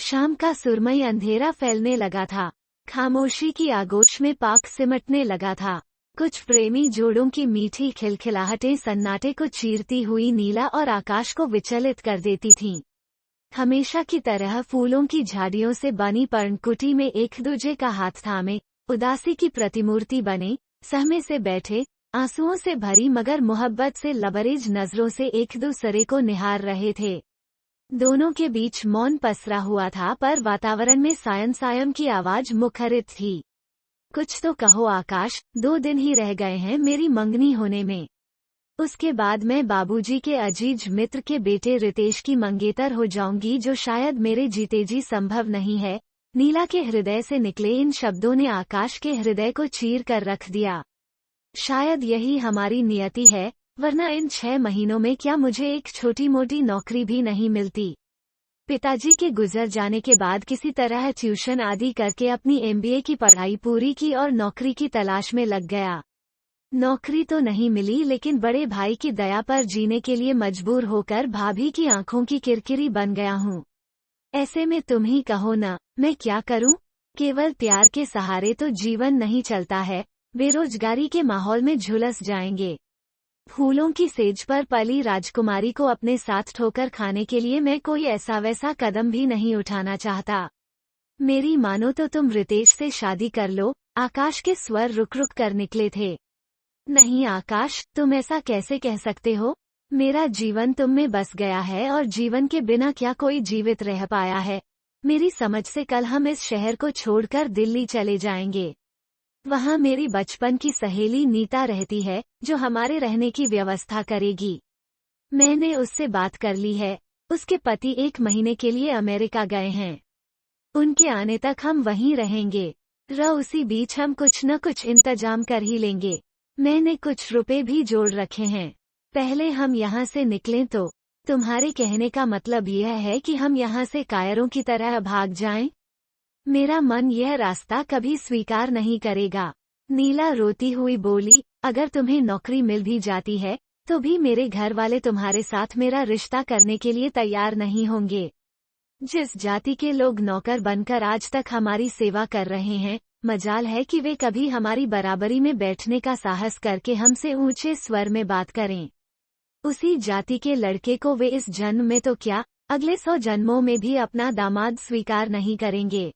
शाम का सुरमई अंधेरा फैलने लगा था। खामोशी की आगोश में पाक सिमटने लगा था। कुछ प्रेमी जोड़ों की मीठी खिलखिलाहटें सन्नाटे को चीरती हुई नीला और आकाश को विचलित कर देती थीं। हमेशा की तरह फूलों की झाड़ियों से बनी पर्णकुटी में एक दूजे का हाथ थामे, उदासी की प्रतिमूर्ति बने, सहमे से बैठे, आंसुओं से भरी मगर मोहब्बत से लबरेज नजरों से एक दूसरे को निहार रहे थे। दोनों के बीच मौन पसरा हुआ था, पर वातावरण में सायं सायं की आवाज मुखरित थी। कुछ तो कहो आकाश, 2 दिन ही रह गए हैं मेरी मंगनी होने में। उसके बाद मैं बाबूजी के अजीज मित्र के बेटे रितेश की मंगेतर हो जाऊंगी, जो शायद मेरे जीते जी संभव नहीं है। नीला के हृदय से निकले इन शब्दों ने आकाश के हृदय को चीर कर रख दिया। शायद यही हमारी नियति है, वरना इन 6 महीनों में क्या मुझे एक छोटी मोटी नौकरी भी नहीं मिलती। पिताजी के गुजर जाने के बाद किसी तरह ट्यूशन आदि करके अपनी MBA की पढ़ाई पूरी की और नौकरी की तलाश में लग गया। नौकरी तो नहीं मिली, लेकिन बड़े भाई की दया पर जीने के लिए मजबूर होकर भाभी की आंखों की किरकिरी बन गया हूँ। ऐसे में तुम ही कहो न, मैं क्या करूँ? केवल प्यार के सहारे तो जीवन नहीं चलता है, बेरोजगारी के माहौल में झुलस जाएंगे। फूलों की सेज पर पली राजकुमारी को अपने साथ ठोकर खाने के लिए मैं कोई ऐसा वैसा कदम भी नहीं उठाना चाहता। मेरी मानो तो तुम रितेश से शादी कर लो। आकाश के स्वर रुक रुक कर निकले थे। नहीं आकाश, तुम ऐसा कैसे कह सकते हो? मेरा जीवन तुम में बस गया है और जीवन के बिना क्या कोई जीवित रह पाया है। मेरी समझ से कल हम इस शहर को छोड़कर दिल्ली चले जाएंगे। वहाँ मेरी बचपन की सहेली नीता रहती है, जो हमारे रहने की व्यवस्था करेगी। मैंने उससे बात कर ली है। उसके पति 1 महीने के लिए अमेरिका गए हैं। उनके आने तक हम वहीं रहेंगे। उसी बीच हम कुछ न कुछ इंतजाम कर ही लेंगे। मैंने कुछ रुपए भी जोड़ रखे हैं। पहले हम यहाँ से निकलें तो। तुम्हारे कहने का मतलब यह है कि हम यहाँ से कायरों की तरह भाग जाएं? मेरा मन यह रास्ता कभी स्वीकार नहीं करेगा। नीला रोती हुई बोली, अगर तुम्हें नौकरी मिल भी जाती है, तो भी मेरे घर वाले तुम्हारे साथ मेरा रिश्ता करने के लिए तैयार नहीं होंगे। जिस जाति के लोग नौकर बनकर आज तक हमारी सेवा कर रहे हैं, मजाल है कि वे कभी हमारी बराबरी में बैठने का साहस करके हमसे ऊंचे स्वर में बात करें। उसी जाति के लड़के को वे इस जन्म में तो क्या, अगले 100 जन्मों में भी अपना दामाद स्वीकार नहीं करेंगे।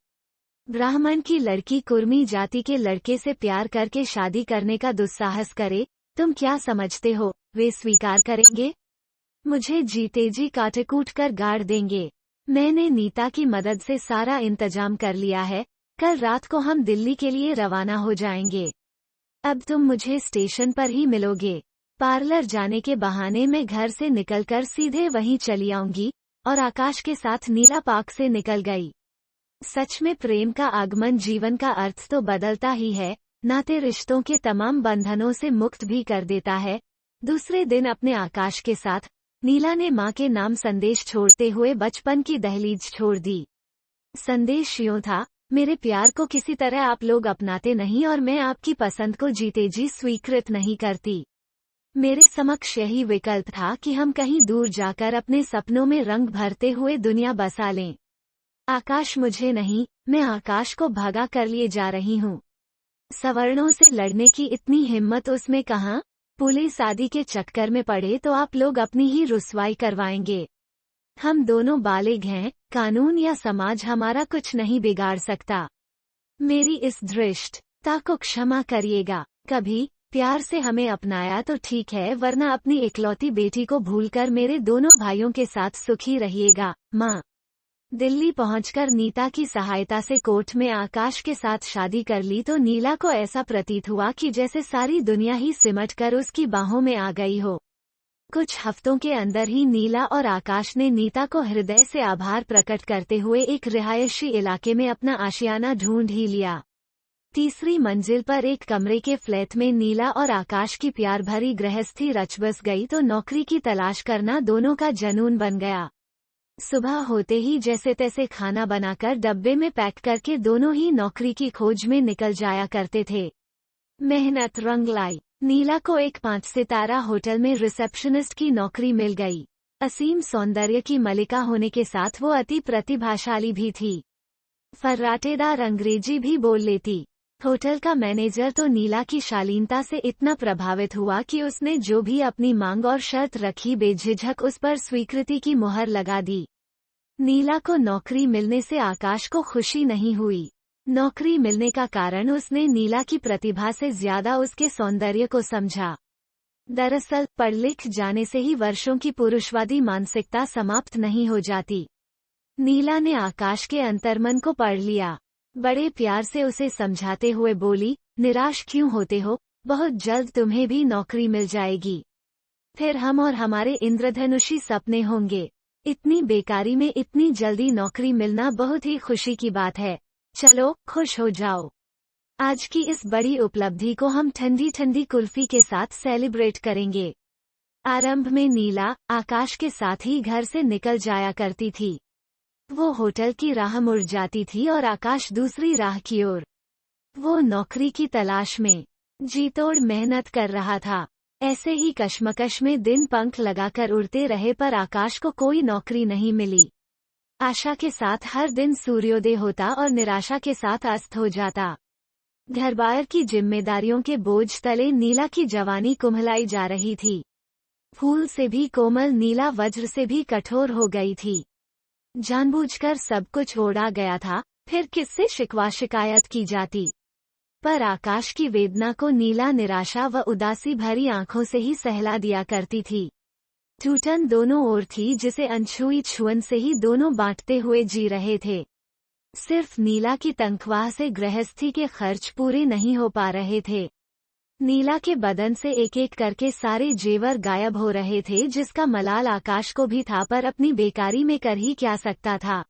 ब्राह्मण की लड़की कुर्मी जाति के लड़के से प्यार करके शादी करने का दुस्साहस करे, तुम क्या समझते हो वे स्वीकार करेंगे? मुझे जीते जी काट-कूट कर गाड़ देंगे। मैंने नीता की मदद से सारा इंतजाम कर लिया है। कल रात को हम दिल्ली के लिए रवाना हो जाएंगे। अब तुम मुझे स्टेशन पर ही मिलोगे। पार्लर जाने के बहाने मैं घर से निकलकर सीधे वहीं चली आऊंगी, और आकाश के साथ नीला पार्क से निकल गई। सच में प्रेम का आगमन जीवन का अर्थ तो बदलता ही है, नाते रिश्तों के तमाम बंधनों से मुक्त भी कर देता है। दूसरे दिन अपने आकाश के साथ नीला ने माँ के नाम संदेश छोड़ते हुए बचपन की दहलीज छोड़ दी। संदेश यूं था, मेरे प्यार को किसी तरह आप लोग अपनाते नहीं और मैं आपकी पसंद को जीते जी स्वीकृत नहीं करती। मेरे समक्ष यही विकल्प था कि हम कहीं दूर जाकर अपने सपनों में रंग भरते हुए दुनिया बसा लें। आकाश मुझे नहीं, मैं आकाश को भगा कर लिए जा रही हूँ। सवर्णों से लड़ने की इतनी हिम्मत उसमें कहाँ? पुलिस आदि के चक्कर में पड़े तो आप लोग अपनी ही रुसवाई करवाएंगे। हम दोनों बालिग हैं, कानून या समाज हमारा कुछ नहीं बिगाड़ सकता। मेरी इस धृष्टता को क्षमा करिएगा। कभी प्यार से हमें अपनाया तो ठीक है, वरना अपनी इकलौती बेटी को भूलकर मेरे दोनों भाइयों के साथ सुखी रहिएगा, माँ। दिल्ली पहुंचकर नीता की सहायता से कोर्ट में आकाश के साथ शादी कर ली तो नीला को ऐसा प्रतीत हुआ कि जैसे सारी दुनिया ही सिमटकर उसकी बाहों में आ गई हो। कुछ हफ्तों के अंदर ही नीला और आकाश ने नीता को हृदय से आभार प्रकट करते हुए एक रिहायशी इलाके में अपना आशियाना ढूंढ ही लिया। 3री मंजिल पर एक कमरे के फ्लैट में नीला और आकाश की प्यार भरी गृहस्थी रच बस गई तो नौकरी की तलाश करना दोनों का जुनून बन गया। सुबह होते ही जैसे तैसे खाना बनाकर डब्बे में पैक करके दोनों ही नौकरी की खोज में निकल जाया करते थे। मेहनत रंग लाई। नीला को एक 5 सितारा होटल में रिसेप्शनिस्ट की नौकरी मिल गई। असीम सौंदर्य की मलिका होने के साथ वो अति प्रतिभाशाली भी थी। फर्राटेदार अंग्रेजी भी बोल लेती। होटल का मैनेजर तो नीला की शालीनता से इतना प्रभावित हुआ कि उसने जो भी अपनी मांग और शर्त रखी बेझिझक उस पर स्वीकृति की मुहर लगा दी। नीला को नौकरी मिलने से आकाश को खुशी नहीं हुई। नौकरी मिलने का कारण उसने नीला की प्रतिभा से ज्यादा उसके सौंदर्य को समझा। दरअसल पढ़ लिख जाने से ही वर्षों की पुरुषवादी मानसिकता समाप्त नहीं हो जाती। नीला ने आकाश के अंतर्मन को पढ़ लिया। बड़े प्यार से उसे समझाते हुए बोली, निराश क्यों होते हो, बहुत जल्द तुम्हें भी नौकरी मिल जाएगी। फिर हम और हमारे इंद्रधनुषी सपने होंगे। इतनी बेकारी में इतनी जल्दी नौकरी मिलना बहुत ही खुशी की बात है। चलो खुश हो जाओ। आज की इस बड़ी उपलब्धि को हम ठंडी ठंडी कुल्फी के साथ सेलिब्रेट करेंगे। आरंभ में नीला आकाश के साथ ही घर से निकल जाया करती थी। वो होटल की राह मुड़ जाती थी और आकाश दूसरी राह की ओर। वो नौकरी की तलाश में जी तोड़ मेहनत कर रहा था। ऐसे ही कश्मकश में दिन पंख लगाकर उड़ते रहे पर आकाश को कोई नौकरी नहीं मिली। आशा के साथ हर दिन सूर्योदय होता और निराशा के साथ अस्त हो जाता। घरबार की जिम्मेदारियों के बोझ तले नीला की जवानी कुम्हलाई जा रही थी। फूल से भी कोमल नीला वज्र से भी कठोर हो गई थी। जानबूझकर सब कुछ ओढ़ा गया था, फिर किससे शिकवा शिकायत की जाती। पर आकाश की वेदना को नीला निराशा व उदासी भरी आंखों से ही सहला दिया करती थी। टूटन दोनों ओर थी जिसे अनछुई छुअन से ही दोनों बांटते हुए जी रहे थे। सिर्फ नीला की तनख्वाह से गृहस्थी के खर्च पूरे नहीं हो पा रहे थे। नीला के बदन से एक एक करके सारे जेवर गायब हो रहे थे जिसका मलाल आकाश को भी था, पर अपनी बेकारी में कर ही क्या सकता था।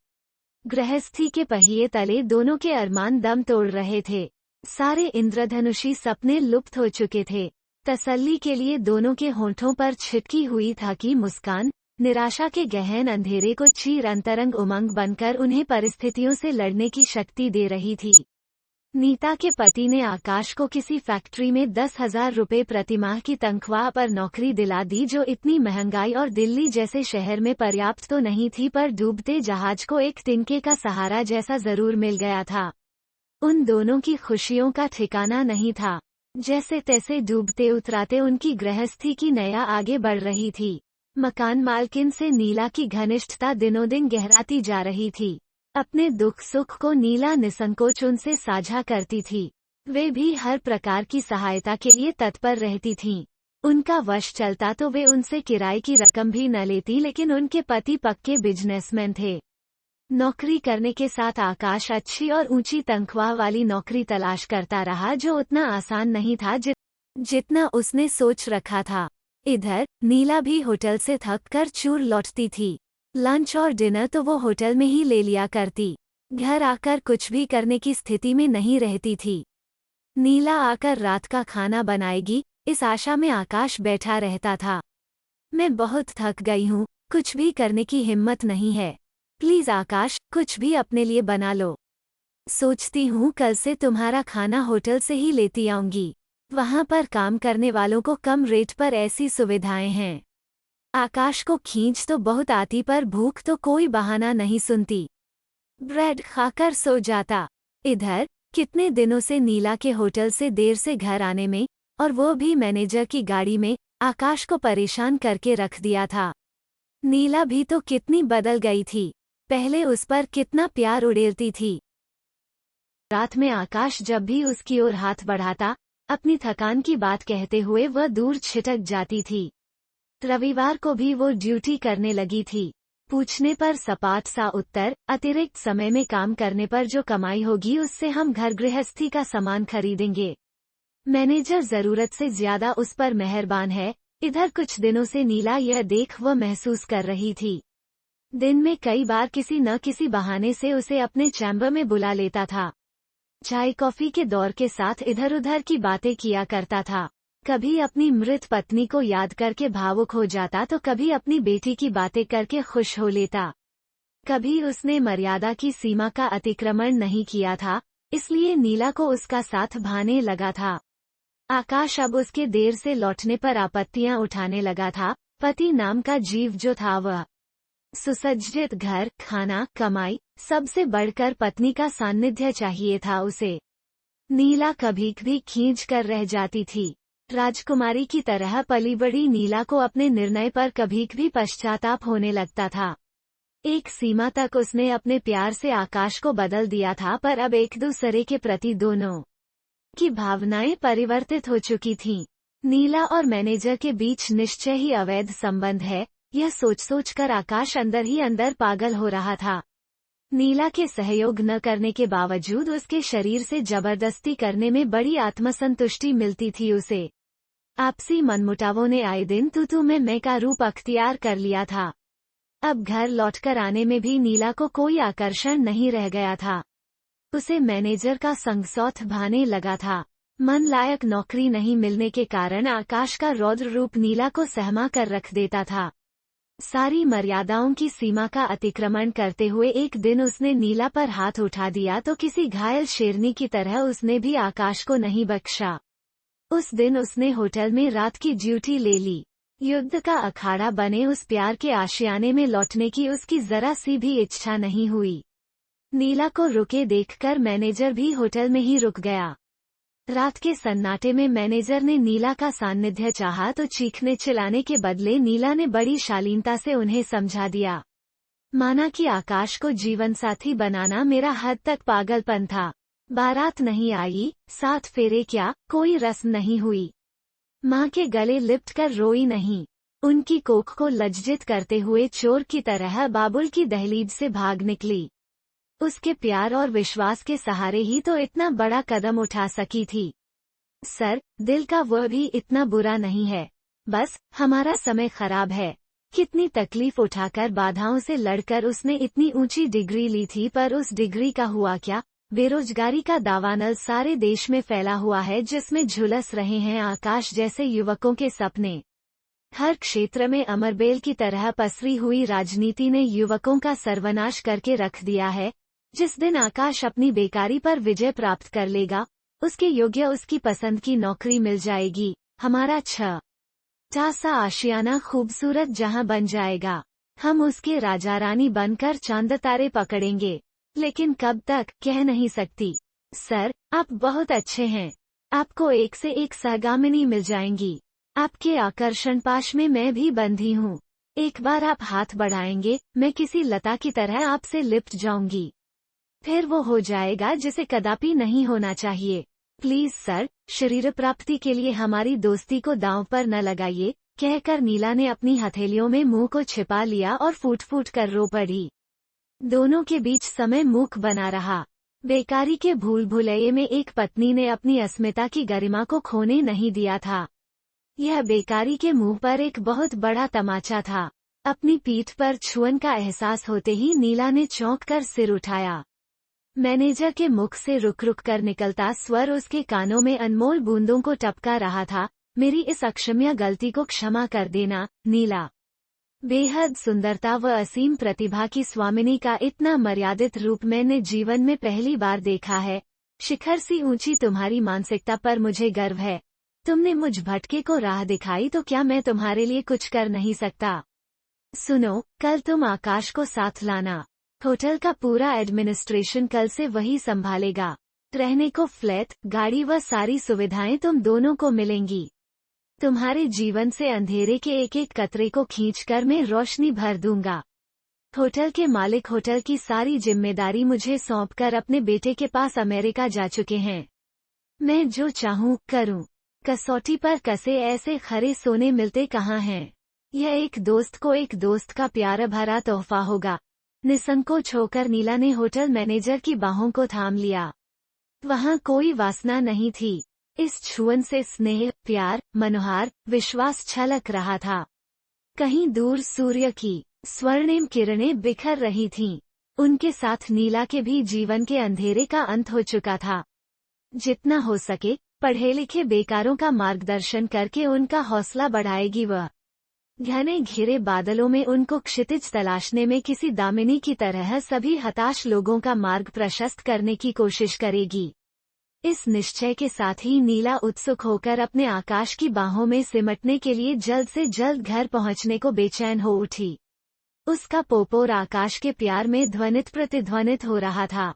गृहस्थी के पहिए तले दोनों के अरमान दम तोड़ रहे थे। सारे इंद्रधनुषी सपने लुप्त हो चुके थे। तसल्ली के लिए दोनों के होंठों पर छिटकी हुई था कि मुस्कान निराशा के गहन अंधेरे को चीर अंतरंग उमंग बनकर उन्हें परिस्थितियों से लड़ने की शक्ति दे रही थी। नीता के पति ने आकाश को किसी फैक्ट्री में 10,000 रुपये प्रतिमाह की तनख्वाह पर नौकरी दिला दी, जो इतनी महंगाई और दिल्ली जैसे शहर में पर्याप्त तो नहीं थी, पर डूबते जहाज को एक तिनके का सहारा जैसा जरूर मिल गया था। उन दोनों की खुशियों का ठिकाना नहीं था। जैसे तैसे डूबते उतराते उनकी गृहस्थी की नया आगे बढ़ रही थी। मकान मालकिन से नीला की घनिष्ठता दिनों दिन गहराती जा रही थी। अपने दुख सुख को नीला निसंकोच उनसे साझा करती थी। वे भी हर प्रकार की सहायता के लिए तत्पर रहती थीं। उनका वश चलता तो वे उनसे किराए की रकम भी न लेती, लेकिन उनके पति पक्के बिजनेसमैन थे। नौकरी करने के साथ आकाश अच्छी और ऊंची तनख्वाह वाली नौकरी तलाश करता रहा, जो उतना आसान नहीं था जितना उसने सोच रखा था। इधर नीला भी होटल से थक कर चूर लौटती थी। लंच और डिनर तो वो होटल में ही ले लिया करती। घर आकर कुछ भी करने की स्थिति में नहीं रहती थी। नीला आकर रात का खाना बनाएगी, इस आशा में आकाश बैठा रहता था। मैं बहुत थक गई हूँ, कुछ भी करने की हिम्मत नहीं है। प्लीज आकाश, कुछ भी अपने लिए बना लो। सोचती हूँ कल से तुम्हारा खाना होटल से ही लेती आऊंगी। वहाँ पर काम करने वालों को कम रेट पर ऐसी सुविधाएं हैं। आकाश को खींच तो बहुत आती, पर भूख तो कोई बहाना नहीं सुनती। ब्रेड खाकर सो जाता। इधर कितने दिनों से नीला के होटल से देर से घर आने में, और वो भी मैनेजर की गाड़ी में, आकाश को परेशान करके रख दिया था। नीला भी तो कितनी बदल गई थी। पहले उस पर कितना प्यार उड़ेलती थी। रात में आकाश जब भी उसकी ओर हाथ बढ़ाता, अपनी थकान की बात कहते हुए वह दूर छिटक जाती थी। रविवार को भी वो ड्यूटी करने लगी थी। पूछने पर सपाट सा उत्तर, अतिरिक्त समय में काम करने पर जो कमाई होगी उससे हम घर गृहस्थी का सामान खरीदेंगे। मैनेजर जरूरत से ज्यादा उस पर मेहरबान है। इधर कुछ दिनों से नीला यह देख वह महसूस कर रही थी। दिन में कई बार किसी न किसी बहाने से उसे अपने चैम्बर में बुला लेता था। चाय कॉफी के दौर के साथ इधर उधर की बातें किया करता था। कभी अपनी मृत पत्नी को याद करके भावुक हो जाता, तो कभी अपनी बेटी की बातें करके खुश हो लेता। कभी उसने मर्यादा की सीमा का अतिक्रमण नहीं किया था, इसलिए नीला को उसका साथ भाने लगा था। आकाश अब उसके देर से लौटने पर आपत्तियां उठाने लगा था, पति नाम का जीव जो था वह सुसज्जित घर, खाना, कमाई, सबसे बढ़कर पत्नी का सान्निध्य चाहिए था उसे। नीला कभी भी खींच कर रह जाती थी। राजकुमारी की तरह पली बड़ी नीला को अपने निर्णय पर कभी भी पश्चाताप होने लगता था। एक सीमा तक उसने अपने प्यार से आकाश को बदल दिया था, पर अब एक दूसरे के प्रति दोनों की भावनाएं परिवर्तित हो चुकी थीं। नीला और मैनेजर के बीच निश्चय ही अवैध संबंध है, यह सोच सोच कर आकाश अंदर ही अंदर पागल हो रहा था। नीला के सहयोग न करने के बावजूद उसके शरीर से जबरदस्ती करने में बड़ी आत्मसंतुष्टि मिलती थी उसे। आपसी मनमुटावों ने आए दिन तू में मैं का रूप अख्तियार कर लिया था। अब घर लौटकर आने में भी नीला को कोई आकर्षण नहीं रह गया था। उसे मैनेजर का संगसौथ भाने लगा था। मन लायक नौकरी नहीं मिलने के कारण आकाश का रौद्र रूप नीला को सहमा कर रख देता था। सारी मर्यादाओं की सीमा का अतिक्रमण करते हुए एक दिन उसने नीला पर हाथ उठा दिया तो किसी घायल शेरनी की तरह उसने भी आकाश को नहीं बख्शा। उस दिन उसने होटल में रात की ड्यूटी ले ली। युद्ध का अखाड़ा बने उस प्यार के आशियाने में लौटने की उसकी जरा सी भी इच्छा नहीं हुई। नीला को रुके देखकर मैनेजर भी होटल में ही रुक गया। रात के सन्नाटे में मैनेजर ने नीला का सान्निध्य चाहा तो चीखने चिल्लाने के बदले नीला ने बड़ी शालीनता से उन्हें समझा दिया। माना कि आकाश को जीवनसाथी बनाना मेरा हद तक पागलपन था। बारात नहीं आई, 7 फेरे क्या, कोई रस्म नहीं हुई। माँ के गले लिपट कर रोई नहीं। उनकी कोख को लज्जित करते हुए चोर की तरह बाबुल की दहलीज से भाग निकली। उसके प्यार और विश्वास के सहारे ही तो इतना बड़ा कदम उठा सकी थी। सर, दिल का वह भी इतना बुरा नहीं है। बस हमारा समय खराब है। कितनी तकलीफ उठाकर बाधाओं से लड़कर उसने इतनी ऊंची डिग्री ली थी, पर उस डिग्री का हुआ क्या। बेरोजगारी का दावानल सारे देश में फैला हुआ है, जिसमें झुलस रहे हैं आकाश जैसे युवकों के सपने। हर क्षेत्र में अमरबेल की तरह पसरी हुई राजनीति ने युवकों का सर्वनाश करके रख दिया है। जिस दिन आकाश अपनी बेकारी पर विजय प्राप्त कर लेगा, उसके योग्य उसकी पसंद की नौकरी मिल जाएगी। हमारा 6 सा आशियाना खूबसूरत जहां बन जाएगा। हम उसके राजा रानी बनकर चांद तारे पकड़ेंगे। लेकिन कब तक, कह नहीं सकती। सर, आप बहुत अच्छे हैं। आपको एक से एक सहगामिनी मिल जाएंगी। आपके आकर्षण पाश में मैं भी बंधी हूँ। एक बार आप हाथ बढ़ाएंगे, मैं किसी लता की तरह आपसे लिपट जाऊंगी। फिर वो हो जाएगा जिसे कदापि नहीं होना चाहिए। प्लीज सर, शरीर प्राप्ति के लिए हमारी दोस्ती को दांव पर न लगाइए, कहकर नीला ने अपनी हथेलियों में मुंह को छिपा लिया और फूट फूट कर रो पड़ी। दोनों के बीच समय मूक बना रहा। बेकारी के भूल भुलैये में एक पत्नी ने अपनी अस्मिता की गरिमा को खोने नहीं दिया था। यह बेकारी के मुंह पर एक बहुत बड़ा तमाचा था। अपनी पीठ पर छुअन का एहसास होते ही नीला ने चौंक कर सिर उठाया। मैनेजर के मुख से रुक रुक कर निकलता स्वर उसके कानों में अनमोल बूंदों को टपका रहा था। मेरी इस अक्षम्य गलती को क्षमा कर देना, नीला। बेहद सुंदरता व असीम प्रतिभा की स्वामिनी का इतना मर्यादित रूप मैंने जीवन में पहली बार देखा है। शिखर सी ऊंची तुम्हारी मानसिकता पर मुझे गर्व है। तुमने मुझ भटके को राह दिखाई, तो क्या मैं तुम्हारे लिए कुछ कर नहीं सकता। सुनो, कल तुम आकाश को साथ लाना। होटल का पूरा एडमिनिस्ट्रेशन कल से वही संभालेगा। रहने को फ्लैट, गाड़ी व सारी सुविधाएं तुम दोनों को मिलेंगी। तुम्हारे जीवन से अंधेरे के एक एक कतरे को खींचकर मैं रोशनी भर दूंगा। होटल के मालिक होटल की सारी जिम्मेदारी मुझे सौंपकर अपने बेटे के पास अमेरिका जा चुके हैं। मैं जो चाहूं करूं। कसौटी पर कसे ऐसे खरे सोने मिलते कहाँ हैं। यह एक दोस्त को एक दोस्त का प्यार भरा तोहफा होगा। निसंकोच होकर नीला ने होटल मैनेजर की बाहों को थाम लिया। वहां कोई वासना नहीं थी। इस छुअन से स्नेह, प्यार, मनोहार, विश्वास छलक रहा था। कहीं दूर सूर्य की स्वर्णिम किरणें बिखर रही थीं। उनके साथ नीला के भी जीवन के अंधेरे का अंत हो चुका था। जितना हो सके पढ़े लिखे बेकारों का मार्गदर्शन करके उनका हौसला बढ़ाएगी वह। घने घिरे बादलों में उनको क्षितिज तलाशने में किसी दामिनी की तरह सभी हताश लोगों का मार्ग प्रशस्त करने की कोशिश करेगी। इस निश्चय के साथ ही नीला उत्सुक होकर अपने आकाश की बाहों में सिमटने के लिए जल्द से जल्द घर पहुंचने को बेचैन हो उठी। उसका पोपोर आकाश के प्यार में ध्वनित प्रतिध्वनित हो रहा था।